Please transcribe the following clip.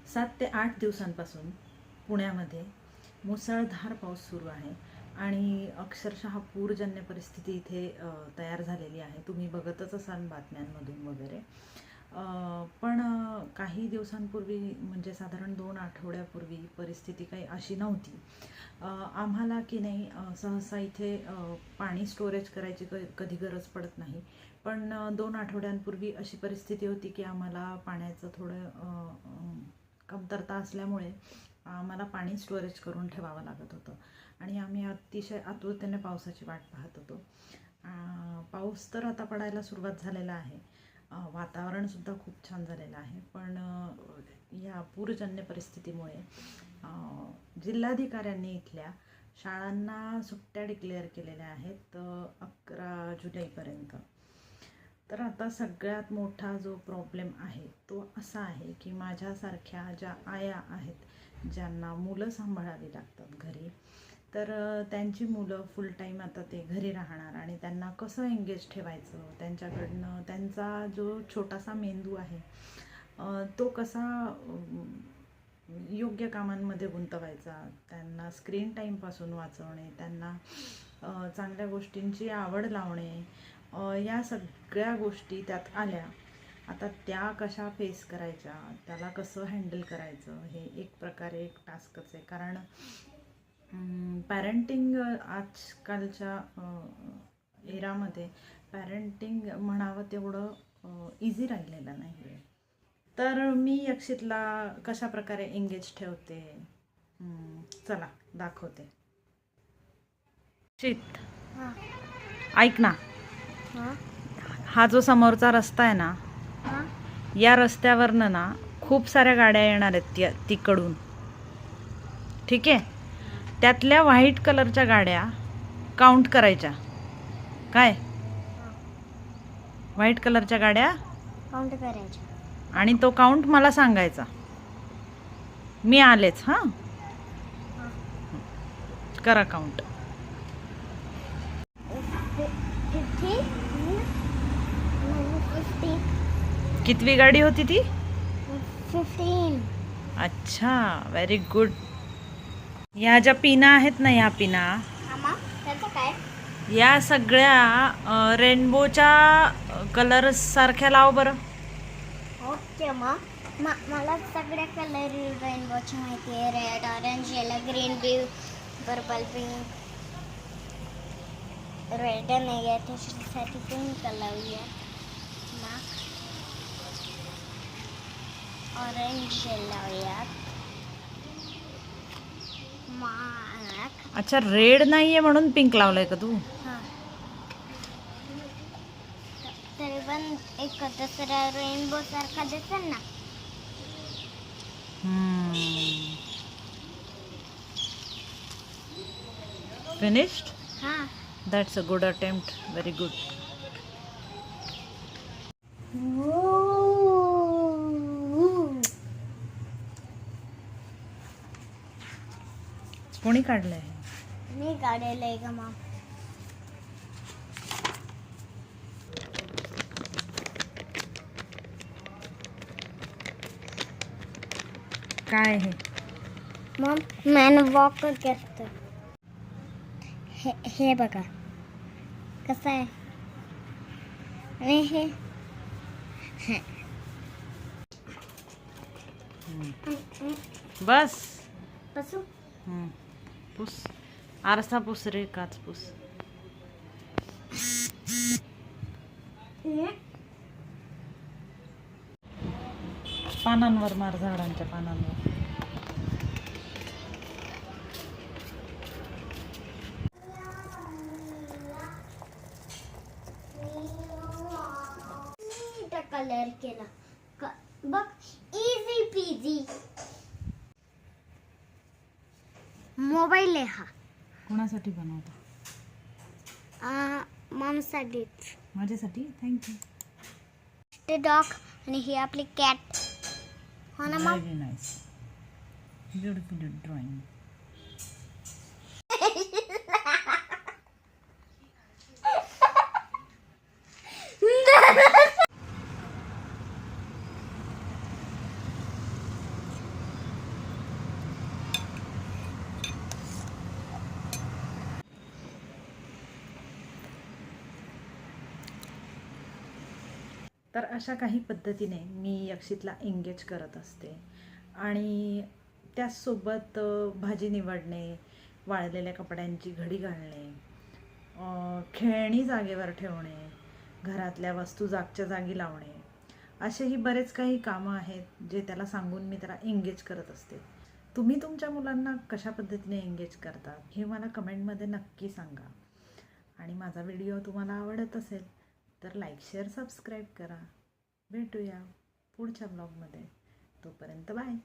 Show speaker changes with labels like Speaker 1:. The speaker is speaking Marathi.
Speaker 1: 7 ते 8 दिवसांपासून पुण्यामध्ये मुसळधार पाऊस सुरू आहे आणि अक्षरशः पूरजन्य परिस्थिती इथे तयार झालेली आहे. तुम्ही बघतच असाल बातम्यांमधून वगैरे. पण काही दिवसांपूर्वी म्हणजे साधारण 2 आठवड्यापूर्वी परिस्थिती काही अशी नव्हती. आम्हाला की नाही सहसा इथे पाणी स्टोरेज करायची कधी गरज पडत नाही. पण 2 आठवड्यांपूर्वी अशी परिस्थिती होती की आम्हाला पाण्याचं थोडं कमतरता असल्यामुळे आम्हाला पाणी स्टोरेज करून ठेवावं लागत होतं आणि आम्ही अतिशय आतुरतेने पावसाची वाट पाहत होतो. पाऊस तर आता पडायला सुरुवात झालेला आहे. वातावरणसुद्धा खूप छान झालेलं आहे. पण या पूरजन्य परिस्थितीमुळे जिल्हाधिकाऱ्यांनी इथल्या शाळांना सुट्ट्या डिक्लेअर केलेल्या आहेत 11 जुलैपर्यंत. तर आता सगळ्यात मोठा जो प्रॉब्लेम आहे तो असा आहे की माझ्यासारख्या ज्या आया आहेत ज्यांना मुलं सांभाळावी लागतात घरी, तर त्यांची मुलं फुल टाईम आता ते घरी राहणार आणि त्यांना कसं एंगेज ठेवायचं, त्यांच्याकडनं त्यांचा जो छोटासा मेंदू आहे तो कसा योग्य कामांमध्ये गुंतवायचा, त्यांना स्क्रीन टाईमपासून वाचवणे, त्यांना चांगल्या गोष्टींची आवड लावणे, या सगळ्या गोष्टी त्यात आल्या. आता त्या कशा फेस करायच्या, त्याला कसं हँडल करायचं, हे एक प्रकारे एक टास्कच आहे. कारण पॅरेंटिंग आजकालच्या एरामध्ये पॅरेंटिंग म्हणावं तेवढं इझी राहिलेलं नाही आहे. तर मी यक्षितला कशा प्रकारे एंगेज ठेवते चला दाखवते. यक्षित, ऐक ना, हा जो समोरचा रस्ता आहे ना, या रस्त्यावरनं ना खूप साऱ्या गाड्या येणार आहेत तिकडून, ठीक आहे. त्यातल्या व्हाईट कलरच्या गाड्या काउंट करायच्या. काय? व्हाईट कलरच्या गाड्या
Speaker 2: काउंट करायच्या
Speaker 1: आणि तो काउंट मला सांगायचा. मी आलेच. हां, करा काउंट.
Speaker 2: 50.
Speaker 1: कितवी गाडी होती ती?
Speaker 2: 15.
Speaker 1: अच्छा, व्हेरी गुड. ह्या ज्या पिना आहेत ना, ह्या पिना,
Speaker 2: त्याचं काय?
Speaker 1: या सगळ्या रेनबोच्या कलर्स सारख्या लाव बरं.
Speaker 2: ओके, मला सगळ्या कलर रेनबोची माहिती आहे. Red, orange, yellow, green, blue, purple, pink. Red नाही आहे त्याच्यासाठी पिंक लावूया ना. ऑरेंज लावूयात.
Speaker 1: अच्छा, रेड नाहीये म्हणून पिंक लावलंय का तू?
Speaker 2: हां, तरी पण एक दुसरा रेनबो सारखा दिसेल ना.
Speaker 1: फिनिश्ड.
Speaker 2: हां,
Speaker 1: that's a good attempt. Very good. कोणी काढलंय?
Speaker 2: मी काढलेलं आहे का मग?
Speaker 1: काय हे?
Speaker 2: मग मॅन वॉक करतो. हे बघा कसं आहे. आणि हे
Speaker 1: बस.
Speaker 2: बसू.
Speaker 1: पुस. आरसा पुस रे, काच पुस. पानांवर मार, झाडांच्या पानांवर.
Speaker 2: कलर केला बघ, इझी पीजी. मोबाईल आहे हा.
Speaker 1: कोणासाठी बनवता?
Speaker 2: मॉमसाठीच.
Speaker 1: माझ्यासाठी. थँक्यू.
Speaker 2: ते डॉग आणि ही आपली कॅट. हो ना Maugham?
Speaker 1: Very nice. Beautiful drawing. तर अशा काही पद्धतीने मी यक्षितला एंगेज करत असते. आणि त्याचसोबत भाजी निवडणे, वाळलेल्या कपड्यांची घडी घालणे, खेळणी जागेवर ठेवणे, घरातल्या वस्तू जागच्या जागी लावणे, असेही बरेच काही कामं आहेत जे त्याला सांगून मी त्याला एंगेज करत असते. तुम्ही तुमच्या मुलांना कशा पद्धतीने एंगेज करतात हे मला कमेंटमध्ये नक्की सांगा. आणि माझा व्हिडिओ तुम्हाला आवडत असेल तर लाईक, शेअर, सबस्क्राईब करा. भेटूया पुढच्या ब्लॉगमध्ये. तोपर्यंत बाय.